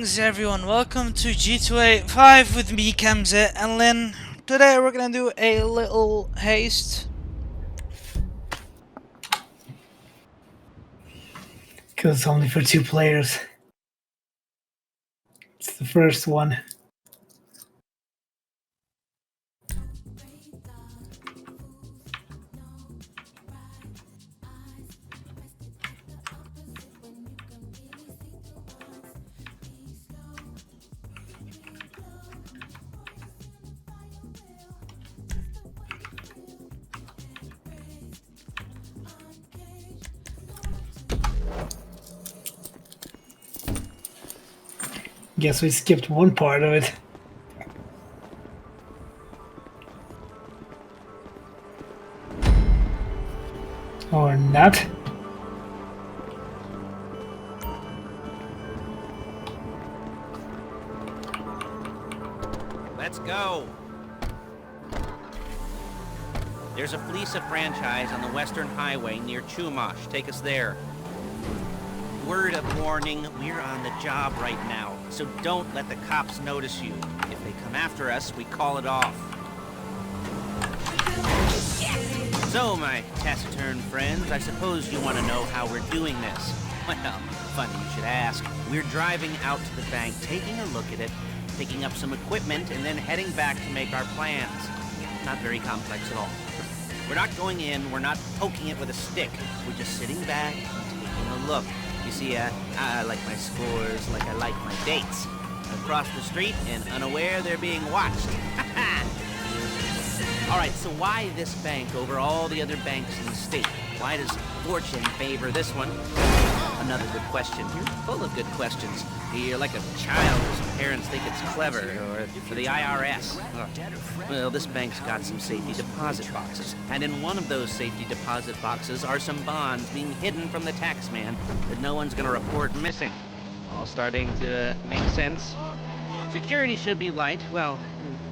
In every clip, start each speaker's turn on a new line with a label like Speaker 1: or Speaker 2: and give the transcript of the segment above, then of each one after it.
Speaker 1: Greetings everyone, welcome to G2A 5 with me, Kemze and Lynn. Today we're gonna do a little haste.
Speaker 2: Because it's only for 2 players. It's the first one. Guess we skipped one part of it. Or not.
Speaker 3: Let's go. There's a Fleeca franchise on the Western Highway near Chumash. Take us there. Word of warning, we're on the job right now, so don't let the cops notice you. If they come after us, we call it off. So, my taciturn friends, I suppose you want to know how we're doing this. Well, funny you should ask. We're driving out to the bank, taking a look at it, picking up some equipment, and then heading back to make our plans. Not very complex at all. We're not going in, we're not poking it with a stick. We're just sitting back and taking a look. You see, I like my scores like I like my dates. Across the street and unaware they're being watched. Alright, so why this bank over all the other banks in the state? Why does fortune favor this one? Another good question. You're full of good questions. You're like a child whose parents think it's clever, or for the IRS. Well, this bank's got some safety deposit boxes, and in one of those safety deposit boxes are some bonds being hidden from the tax man that no one's gonna report missing. All starting to make sense. Security should be light, well,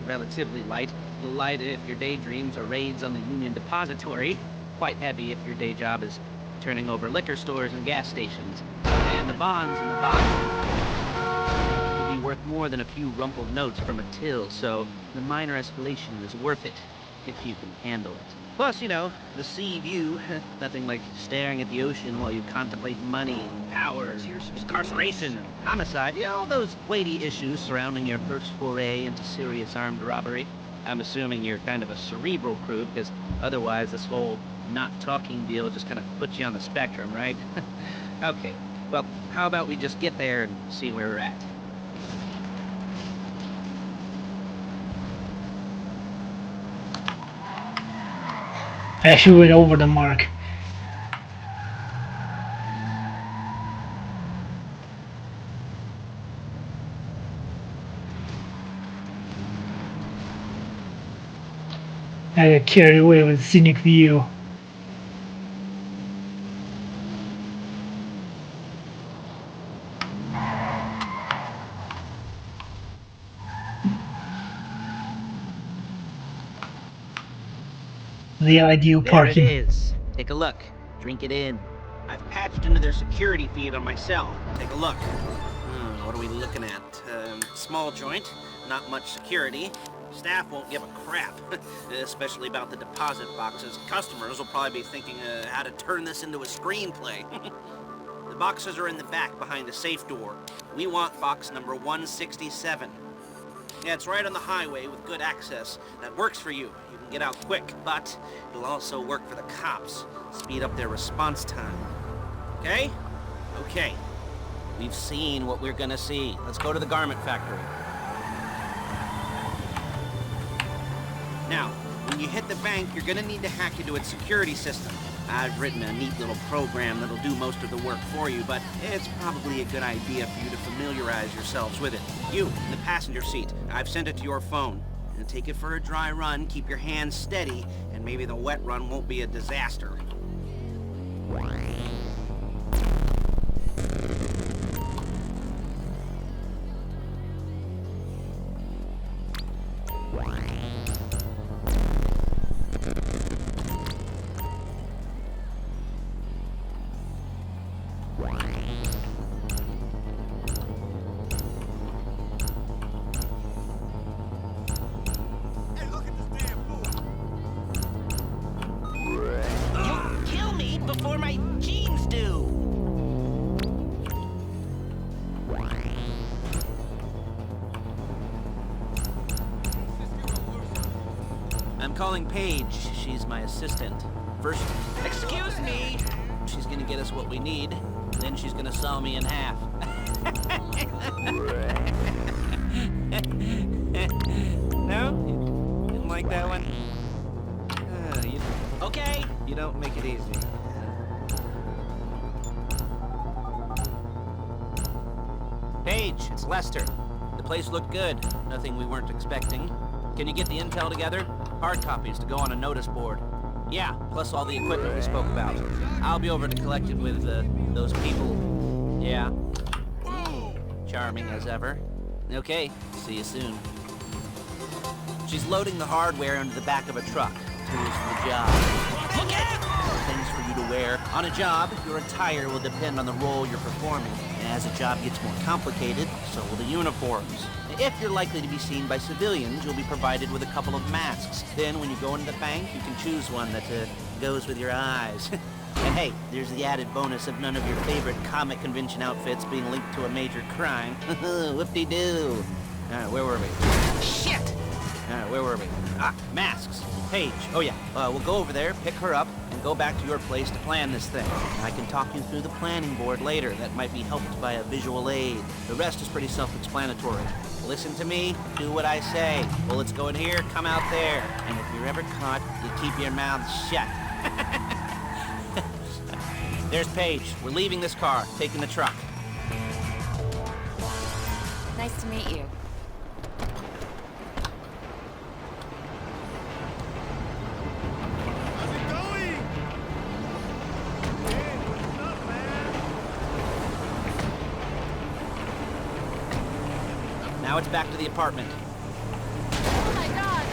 Speaker 3: relatively light. Light if your daydreams are raids on the Union Depository. Quite heavy if your day job is turning over liquor stores and gas stations. And the bonds in the box will be worth more than a few rumpled notes from a till, so the minor escalation is worth it, if you can handle it. Plus, you know, the sea view, nothing like staring at the ocean while you contemplate money, power, incarceration, homicide, you know, all those weighty issues surrounding your first foray into serious armed robbery. I'm assuming you're kind of a cerebral crew, because otherwise this whole not talking deal just kind of puts you on the spectrum, right? Okay, well, how about we just get there and see where we're at?
Speaker 2: I actually went over the mark. I got carried away with scenic view. The ideal
Speaker 3: There
Speaker 2: parking.
Speaker 3: it is. Take a look. Drink it in. I've patched into their security feed on my cell. Take a look. What are we looking at? Small joint, not much security. Staff won't give a crap, especially about the deposit boxes. Customers will probably be thinking how to turn this into a screenplay. The boxes are in the back behind the safe door. We want box number 167. Yeah, it's right on the highway with good access. That works for you. You can get out quick, but it'll also work for the cops. Speed up their response time. Okay? Okay. We've seen what we're gonna see. Let's go to the garment factory. Now, when you hit the bank, you're gonna need to hack into its security system. I've written a neat little program that'll do most of the work for you, but it's probably a good idea for you to familiarize yourselves with it. You, in the passenger seat, I've sent it to your phone. And take it for a dry run, keep your hands steady, and maybe the wet run won't be a disaster. calling Paige. She's my assistant. First, excuse me! She's gonna get us what we need. Then she's gonna saw me in half. No? You didn't like that one? Okay, you don't make it easy. Paige, it's Lester. The place looked good. Nothing we weren't expecting. Can you get the intel together? Hard copies to go on a notice board. Yeah, plus all the equipment we spoke about. I'll be over to collect it with, those people. Yeah. Charming as ever. Okay, see you soon. She's loading the hardware into the back of a truck. Tools for the job. Look out! Things for you to wear. On a job, your attire will depend on the role you're performing. And as the job gets more complicated, so will the uniforms. If you're likely to be seen by civilians, you'll be provided with a couple of masks. Then when you go into the bank, you can choose one that goes with your eyes. And hey, there's the added bonus of none of your favorite comic convention outfits being linked to a major crime. Whoop-de-doo. Alright, where were we? Shit! Alright, where were we? Ah, masks. Paige. Oh yeah, we'll go over there, pick her up, and go back to your place to plan this thing. I can talk you through the planning board later. That might be helped by a visual aid. The rest is pretty self-explanatory. Listen to me, do what I say. Bullets go in here, come out there. And if you're ever caught, you keep your mouth shut. There's Paige. We're leaving this car, taking the truck.
Speaker 4: Nice to meet you.
Speaker 3: Now it's back to the apartment.
Speaker 4: Oh my god!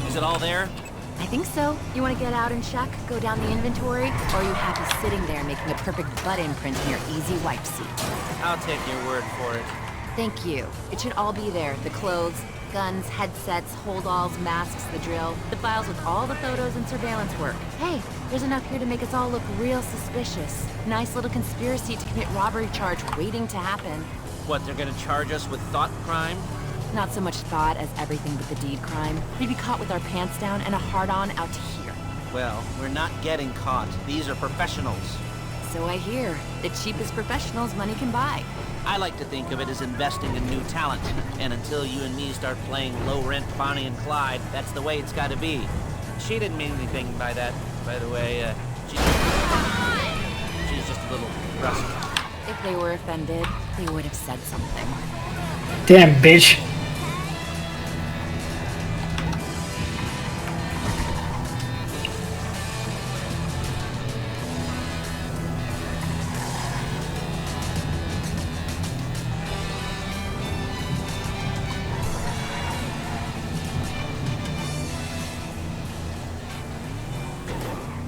Speaker 3: Is it all there?
Speaker 4: I think so. You want to get out and check, go down the inventory, or are you happy sitting there making a perfect butt imprint in your easy wipe seat?
Speaker 3: I'll take your word for it.
Speaker 4: Thank you. It should all be there. The clothes, guns, headsets, holdalls, masks, the drill, the files with all the photos and surveillance work. Hey, there's enough here to make us all look real suspicious. Nice little conspiracy to commit robbery charge waiting to happen.
Speaker 3: What, they're gonna charge us with thought crime?
Speaker 4: Not so much thought as everything but the deed crime. We'd be caught with our pants down and a hard-on out to here.
Speaker 3: Well, we're not getting caught. These are professionals.
Speaker 4: So I hear. The cheapest professionals money can buy.
Speaker 3: I like to think of it as investing in new talent. And until you and me start playing low-rent Bonnie and Clyde, that's the way it's gotta be. She didn't mean anything by that, by the way. She's just a little rusty.
Speaker 4: If they were offended, they would have said something.
Speaker 2: Damn, bitch.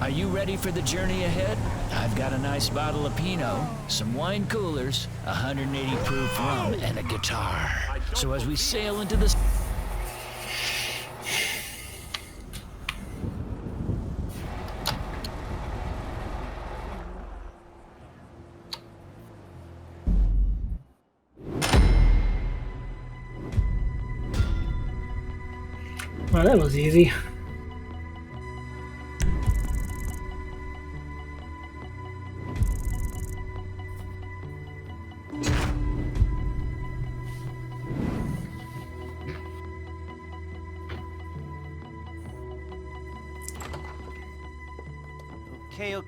Speaker 5: Are you ready for the journey ahead? I've got a nice bottle of Pinot, some wine coolers, 180 proof rum, and a guitar. So as we sail into the...
Speaker 2: Well, that was easy.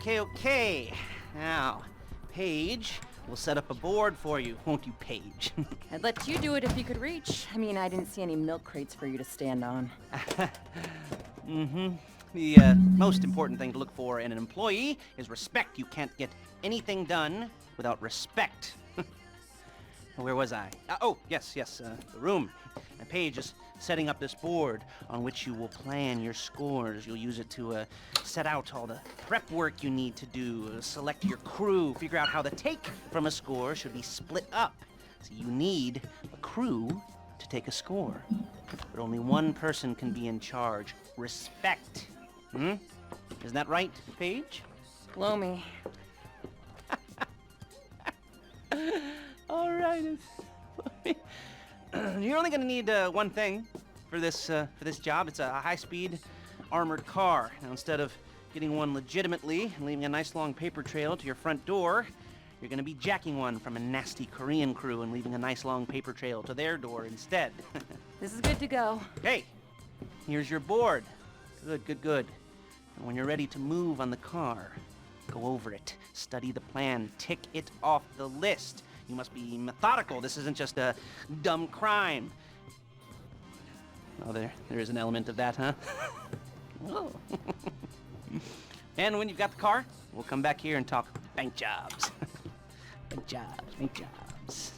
Speaker 3: Okay. Now, Paige, we'll set up a board for you, won't you, Paige?
Speaker 4: I'd let you do it if you could reach. I mean, I didn't see any milk crates for you to stand on.
Speaker 3: The most important thing to look for in an employee is respect. You can't get anything done without respect. Where was I? Yes, the room. And Paige is setting up this board on which you will plan your scores. You'll use it to set out all the prep work you need to do, select your crew, figure out how the take from a score should be split up. So you need a crew to take a score. But only one person can be in charge. Respect. Isn't that right, Paige?
Speaker 4: Blow me.
Speaker 3: All right. You're only gonna need one thing for this job. It's a high-speed armored car. Now, instead of getting one legitimately and leaving a nice long paper trail to your front door, you're gonna be jacking one from a nasty Korean crew and leaving a nice long paper trail to their door instead.
Speaker 4: This is good to go.
Speaker 3: Hey, here's your board. Good. And when you're ready to move on the car, go over it, study the plan, tick it off the list. You must be methodical. This isn't just a dumb crime. Oh, there is an element of that, huh? Oh. And when you've got the car, we'll come back here and talk bank jobs. Bank jobs.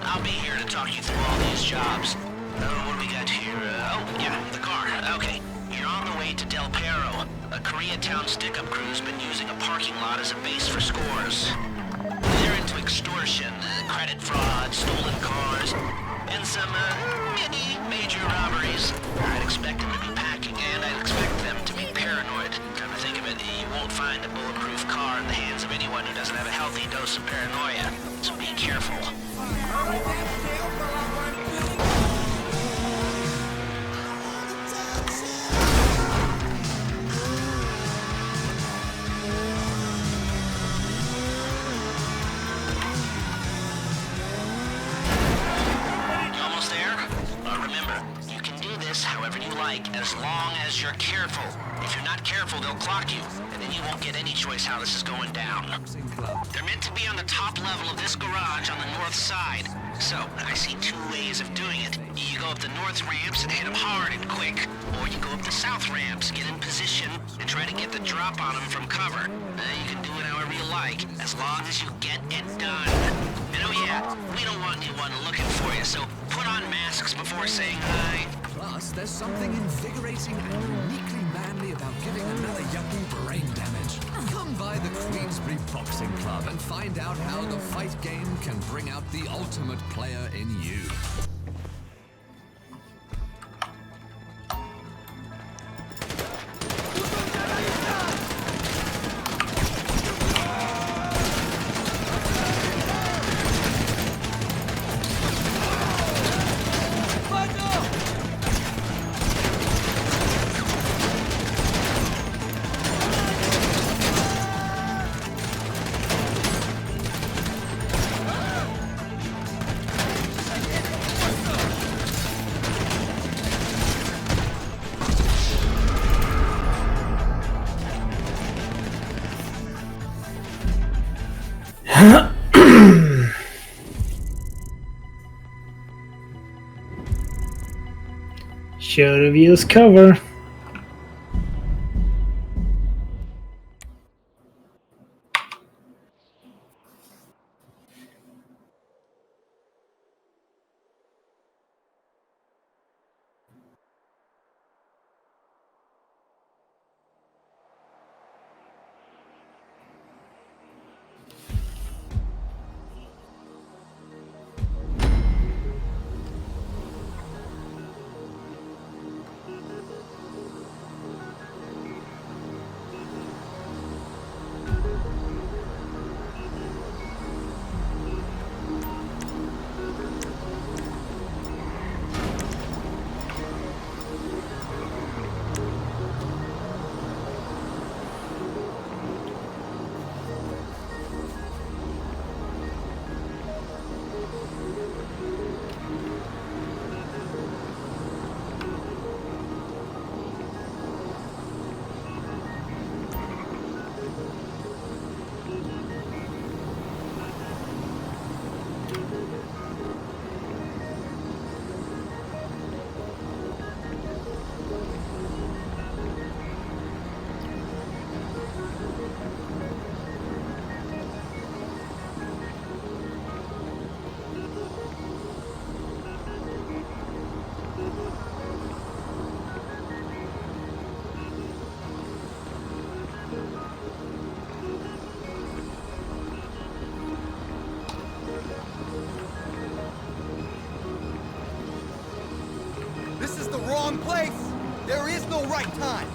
Speaker 6: I'll be here to talk you through all these jobs. What do we got here? The car. Okay. You're on the way to Del Perro. A Koreatown stick-up crew's been using a parking lot as a base for scores. They're into extortion, credit fraud, stolen cars, and some, major robberies. I'd expect them to be packing, and I'd expect them to be paranoid. Come to think of it, you won't find a bulletproof car in the hands of anyone who doesn't have a healthy dose of paranoia. So be careful. However you like, as long as you're careful. If you're not careful, they'll clock you, and then you won't get any choice how this is going down. They're meant to be on the top level of this garage on the north side. So, I see two ways of doing it. You go up the north ramps and hit them hard and quick, or you go up the south ramps, get in position, and try to get the drop on them from cover. You can do it however you like, as long as you get it done. And oh yeah, we don't want anyone looking for you, so put on masks before saying hi.
Speaker 7: Plus, there's something invigorating and uniquely manly about giving another yuppie brain damage. Come by the Queensbury Boxing Club and find out how the fight game can bring out the ultimate player in you.
Speaker 2: Should have used cover.
Speaker 8: place. There is no right time.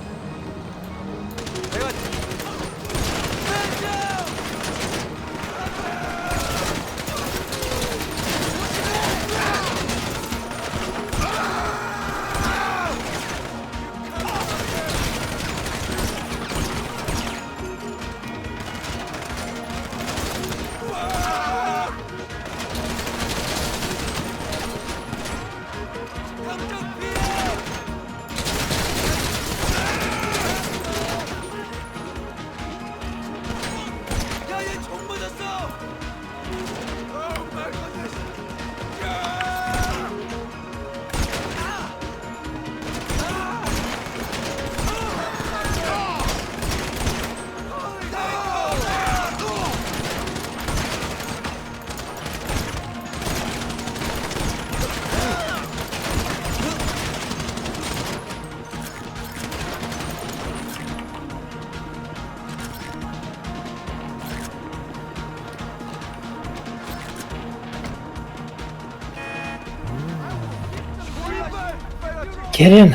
Speaker 2: Get in.
Speaker 6: You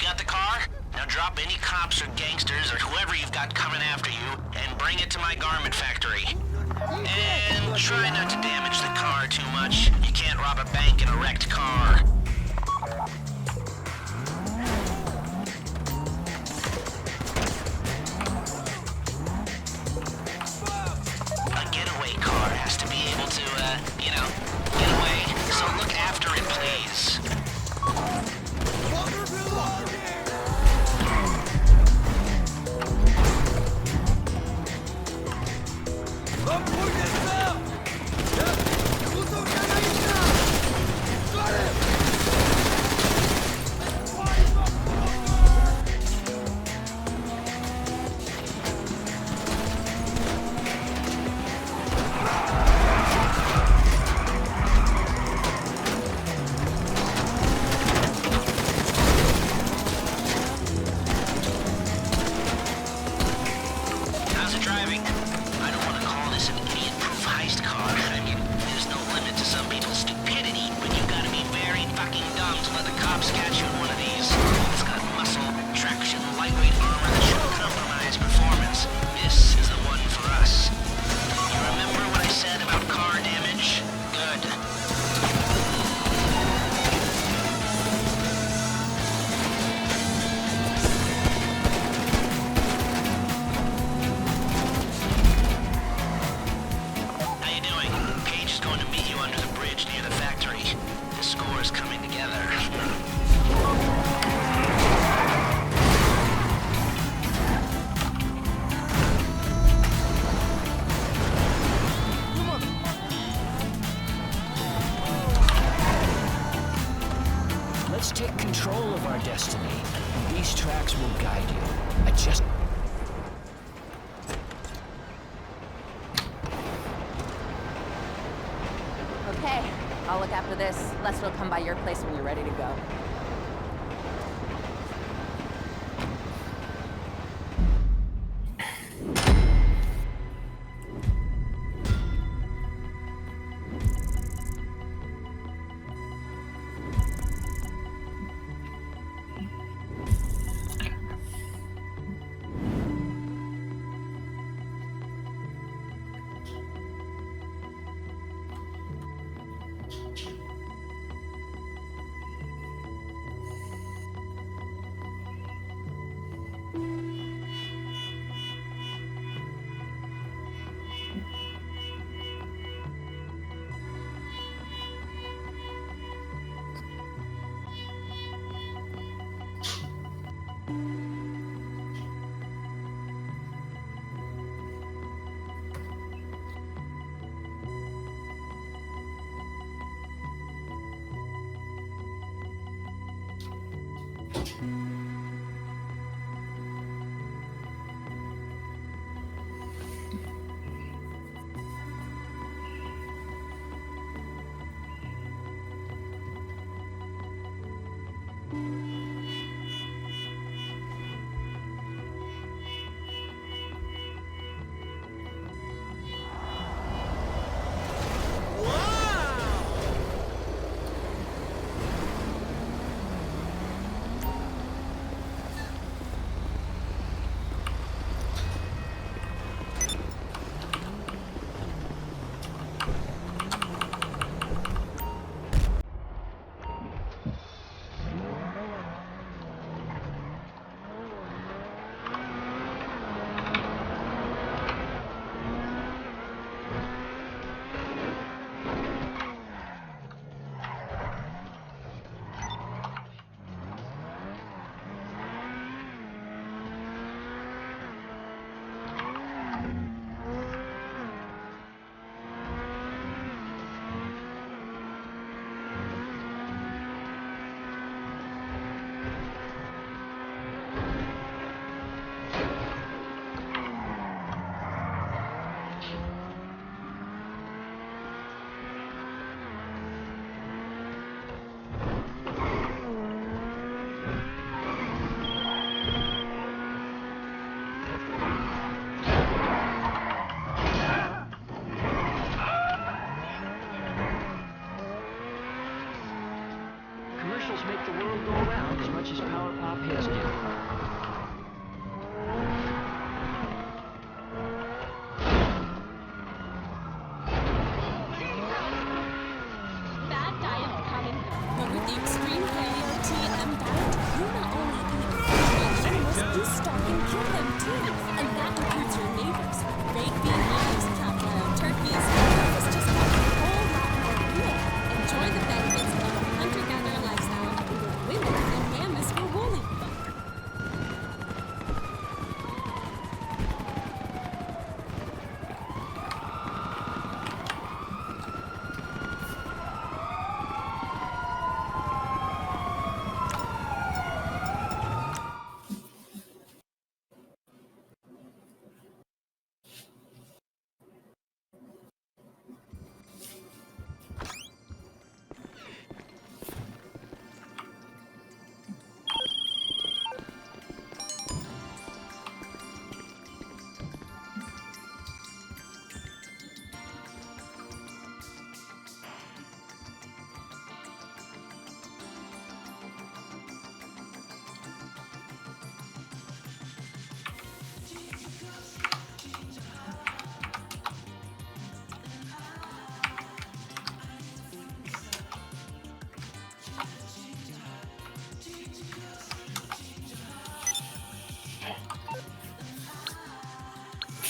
Speaker 6: got the car? Now drop any cops or gangsters or whoever you've got coming after you and bring it to my garment factory. And try not to damage the car too much. You can't rob a bank in a wrecked car. A getaway car has to be able to, get away. So look after it, please. How's it driving? I don't want to call this an idiot-proof heist car. I mean, there's no limit to some people's stupidity, but you've got to be very fucking dumb to let the cops catch you in one of these. It's got muscle, traction, lightweight armor that shouldn't compromise performance. This is the one for us. You remember what I said about car damage? Good. How you doing? Paige is going to meet you under the bridge near the factory. The score is coming together.
Speaker 5: Let's take control of our destiny. These tracks will guide you. I just...
Speaker 4: Okay, I'll look after this. Les will come by your place when you're ready to go.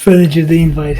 Speaker 2: Finish the invite.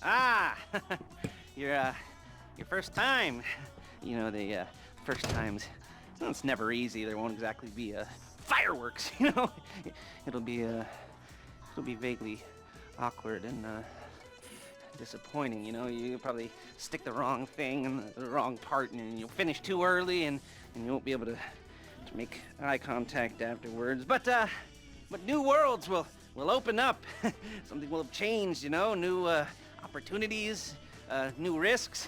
Speaker 3: Ah, your first time. You know, the first times, well, it's never easy. There won't exactly be fireworks, you know. It'll be vaguely awkward and disappointing. You know, you probably stick the wrong thing in the wrong part, and you'll finish too early, and you won't be able to make eye contact afterwards. But new worlds will open up. Something will have changed, you know. New opportunities, new risks.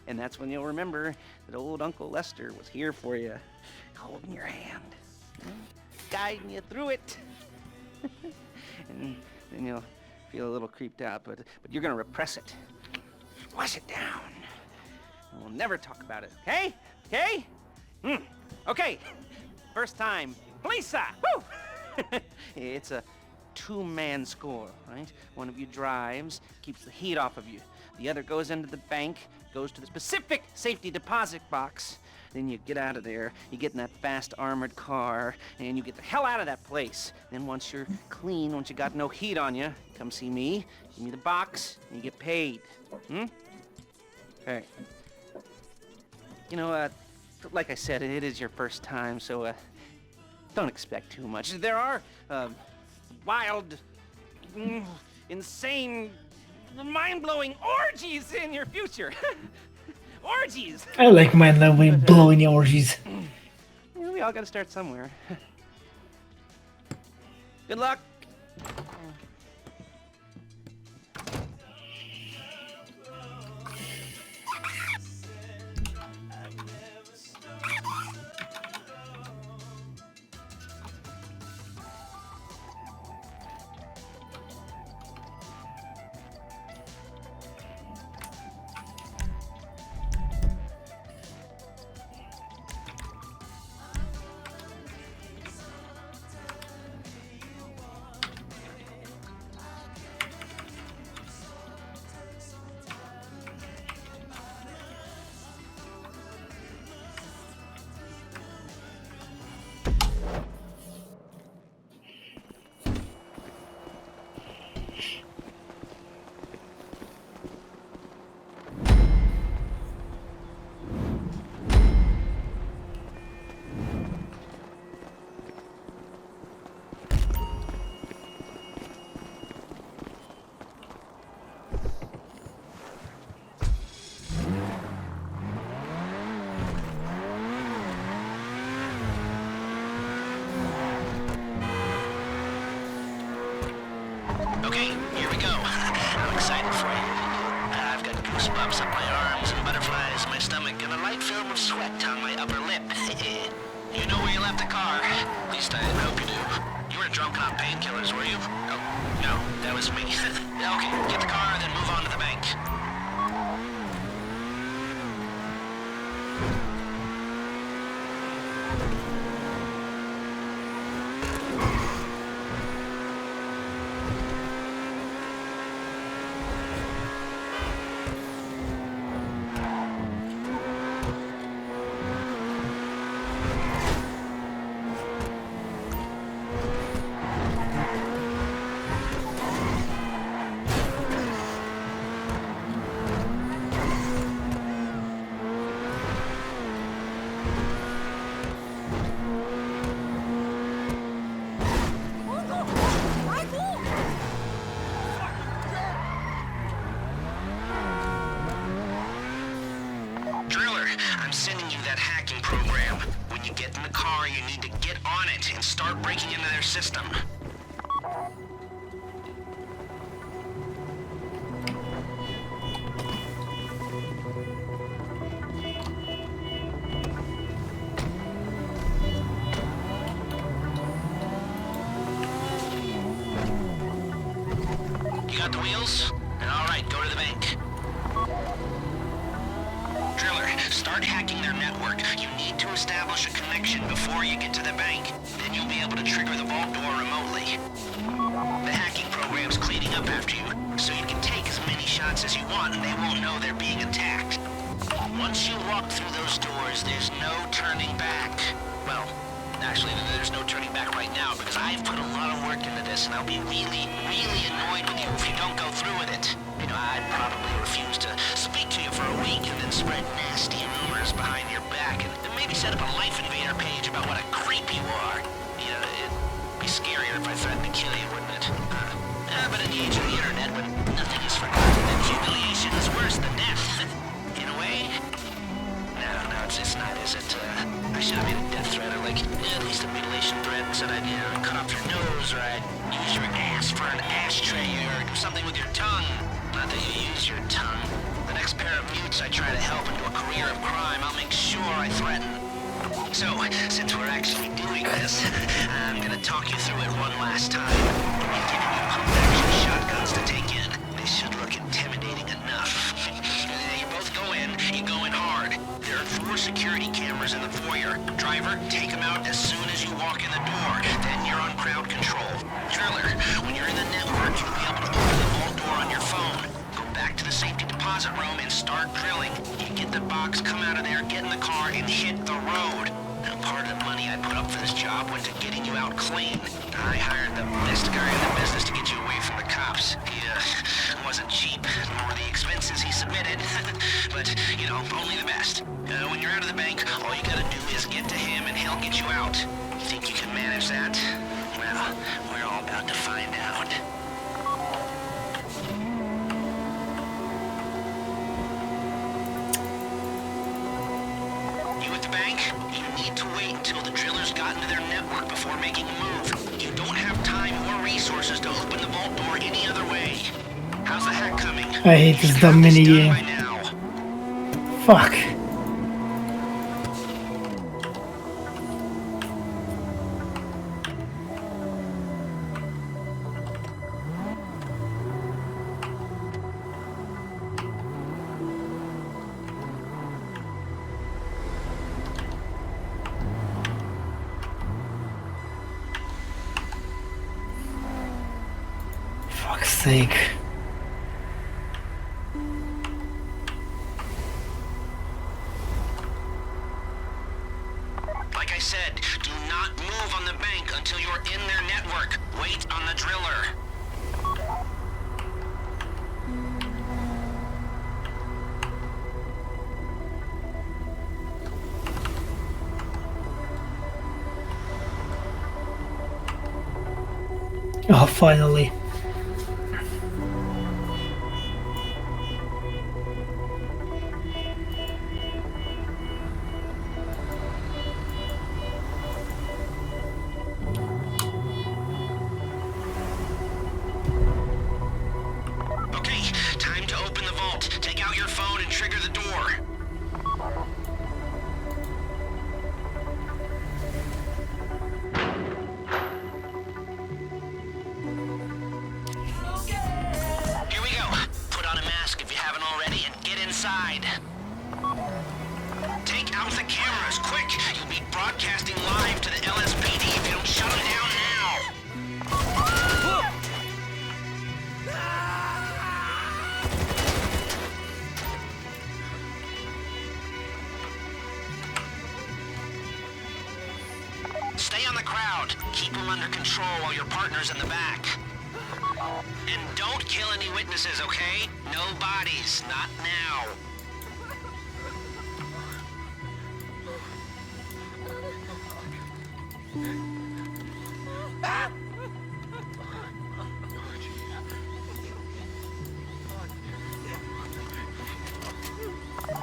Speaker 3: And that's when you'll remember that old Uncle Lester was here for you, holding your hand, guiding you through it. And then you'll feel a little creeped out, but you're gonna repress it. Wash it down. And we'll never talk about it, okay? Okay? Okay. First time. Fleeca! Woo! It's a two-man score, right? One of you drives, keeps the heat off of you. The other goes into the bank, goes to the specific safety deposit box. Then you get out of there, you get in that fast armored car, and you get the hell out of that place. Then once you're clean, once you got no heat on you, come see me, give me the box, and you get paid. Okay. You know, like I said, it is your first time, so don't expect too much. There are wild, insane, mind-blowing orgies in your future. Orgies!
Speaker 2: I like my lovely blowing orgies.
Speaker 3: Yeah, we all gotta start somewhere. Good luck!
Speaker 6: Okay, here we go. I'm excited for you. I've got goosebumps up my arms and butterflies in my stomach and a light film of sweat on my upper lip. You know where you left the car. At least I hope you do. You weren't drunk on painkillers, were you? Oh, no, that was me. Okay, get the car, then move on to the bank. Driller, I'm sending you that hacking program. When you get in the car, you need to get on it and start breaking into their system. got the wheels? Alright, go to the bank. Driller, start hacking their network. You need to establish a connection before you get to the bank. Then you'll be able to trigger the vault door remotely. The hacking program's cleaning up after you, so you can take as many shots as you want and they won't know they're being attacked. Once you walk through those doors, there's no turning back. Well, actually, there's no turning back right now because I've put a lot of work into this and I'll be really, really annoyed with you if you don't go through with it. You know, I'd probably refuse to speak to you for a week and then spread nasty rumors behind your back and maybe set up a Life Invader page about what a creep you are. You know, it'd be scarier if I threatened to kill you, wouldn't it? But in the age of the internet, when nothing is forgotten and humiliation is worse than death, in a way, no, it's not, is it? I should have made a death threat, or like, at least a mutilation threat, and said I'd, cut off your nose, or I'd use your ass for an ashtray, or do something with your tongue. Not that you use your tongue. The next pair of mutes I try to help into a career of crime, I'll make sure I threaten. So, since we're actually doing this, I'm gonna talk you through it one last time. We've given you pump-action shotguns to take in. They should look intimidating enough. You both go in, you go in hard. There are 4 security cameras in the foyer. Driver, take them out as soon as you walk in the door. Then you're on crowd control. Driller, when you're in the network, you'll be able to open the vault door on your phone. Go back to the safety deposit room and start drilling. You get the box, come out of there, get in the car, and hit the road. Now, part of the money I put up for this job went to getting you out clean. I hired the best guy in the business to get you away from the cops. He wasn't cheap, nor the expenses he submitted. But, only the best. When you're out of the bank, all you gotta do is get to him and he'll get you out. You think you can manage that? Well, we're all about to find out. You at the bank? You need to wait until the drillers got into their network before making a move. You don't have time or resources to open the vault door any other way. How's the hack coming?
Speaker 2: I hate this dumb mini game. Fuck. Fuck's sake.
Speaker 6: Like I said, do not move on the bank until you're in their network. Wait on the driller.
Speaker 2: Oh, finally.
Speaker 6: Okay, time to open the vault. Take out your phone and trigger the door. Here we go. Put on a mask if you haven't already and get inside. Take out the cameras, quick! You'll be broadcasting live to the LSPD if you don't shut them down now. Stay on the crowd. Keep them under control while your partner's in the back. And don't kill any witnesses, okay? No bodies, not now.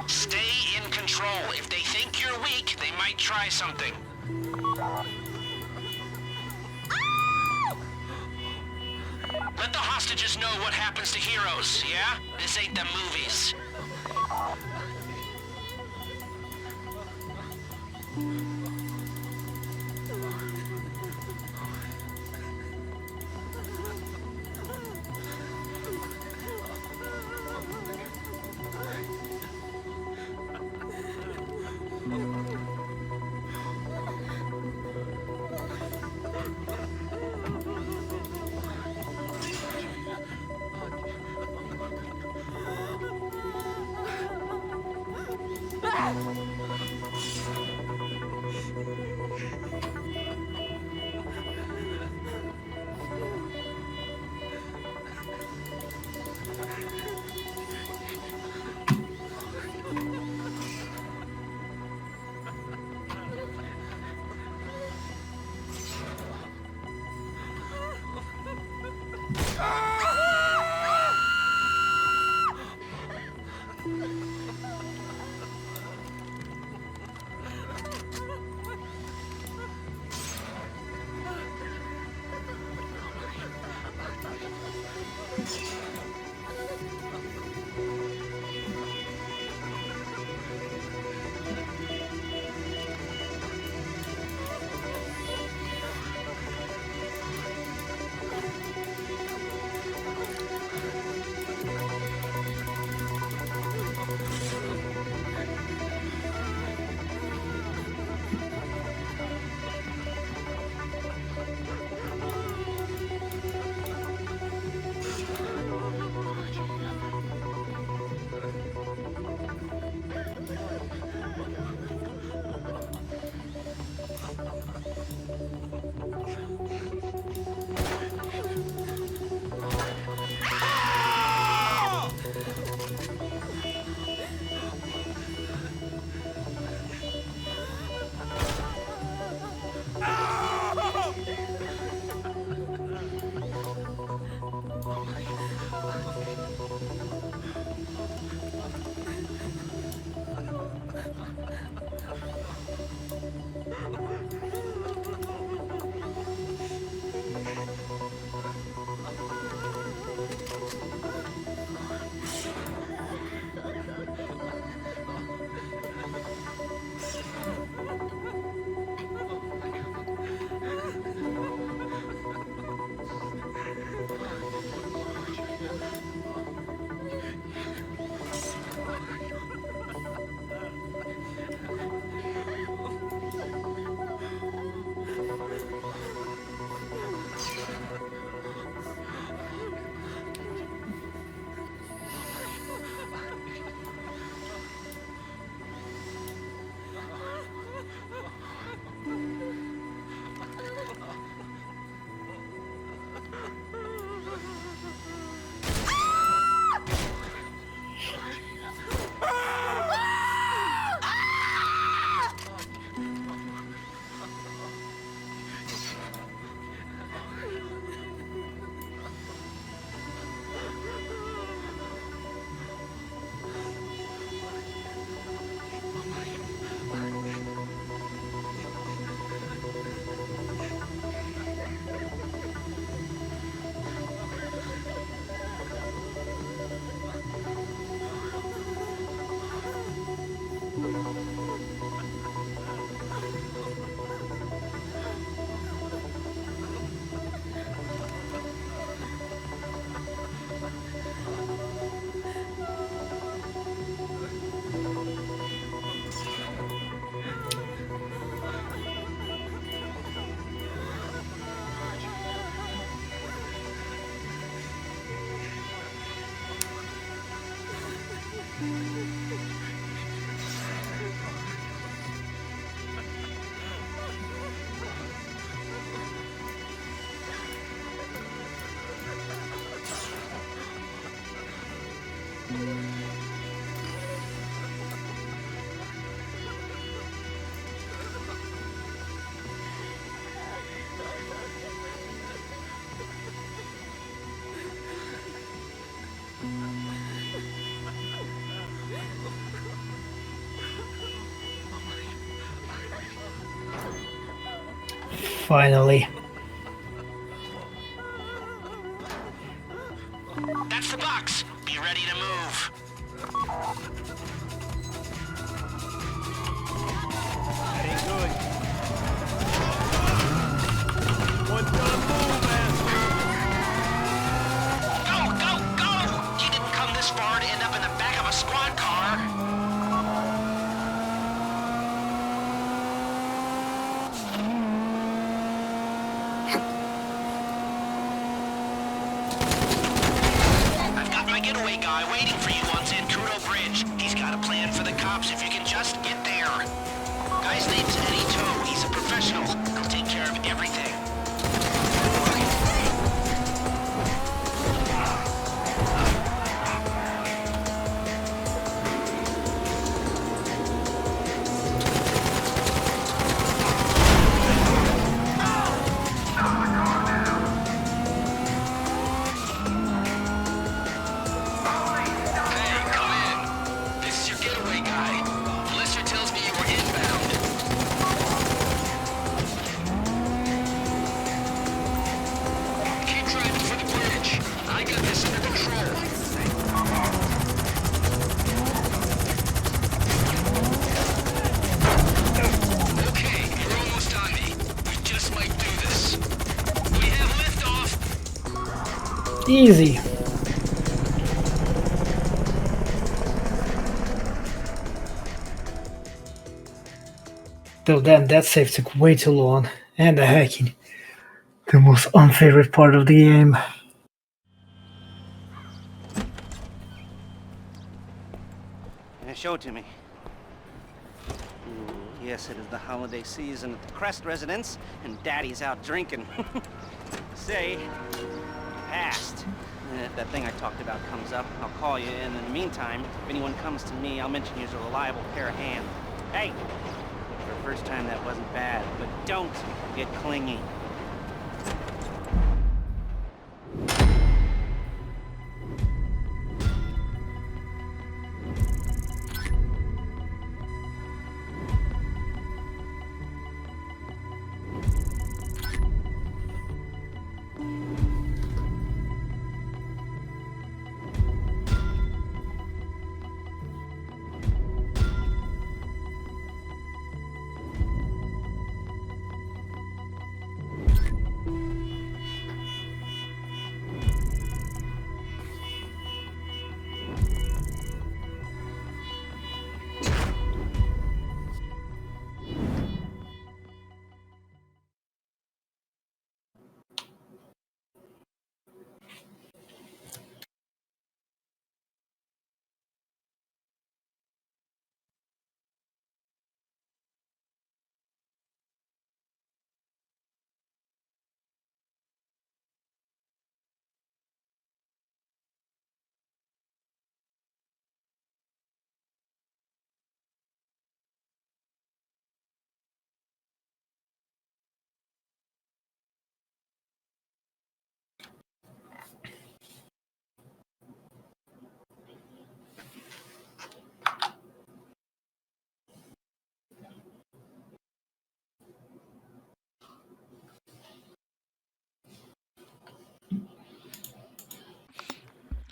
Speaker 6: Stay in control. If they think you're weak, they might try something. Let the hostages know what happens to heroes, yeah? This ain't the movies.
Speaker 2: Finally.
Speaker 6: That's the box. Be ready to move.
Speaker 9: That ain't good. One done move, asshole.
Speaker 6: Go, go, go! You didn't come this far to end up in the back of a squad car. I've got my getaway guy waiting for you on Zancudo Bridge. He's got a plan for the cops if you can just get there. Guy's name's Eddie Toe. He's a professional. He'll take care of everything. Hey, come in. This is your getaway guy. Blister tells me you were inbound. Keep driving for the bridge. I got this under control. Okay, you're almost on me. We just might do this. We have liftoff.
Speaker 2: Easy. Though then that save took way too long, and the hacking. The most unfavorite part of the game.
Speaker 3: Show it to me. Yes, it is the holiday season at the Crest residence, and Daddy's out drinking. Say, passed. And if that thing I talked about comes up, I'll call you, and in the meantime, if anyone comes to me, I'll mention you as a reliable pair of hands. Hey! For the first time, that wasn't bad, but don't get clingy.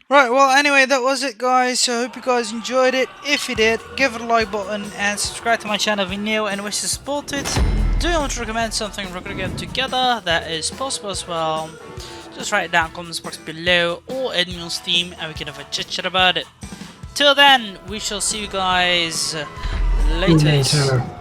Speaker 1: Right, well, anyway, that was it, guys. So I hope you guys enjoyed it. If you did, give it a like button and subscribe to my channel if you're new and wish to support it. Do you want to recommend something we're gonna get together? That is possible as well. Just write it down in the comments box below or add me on Steam and we can have a chit chat about it. Till then, we shall see you guys later.
Speaker 2: Later.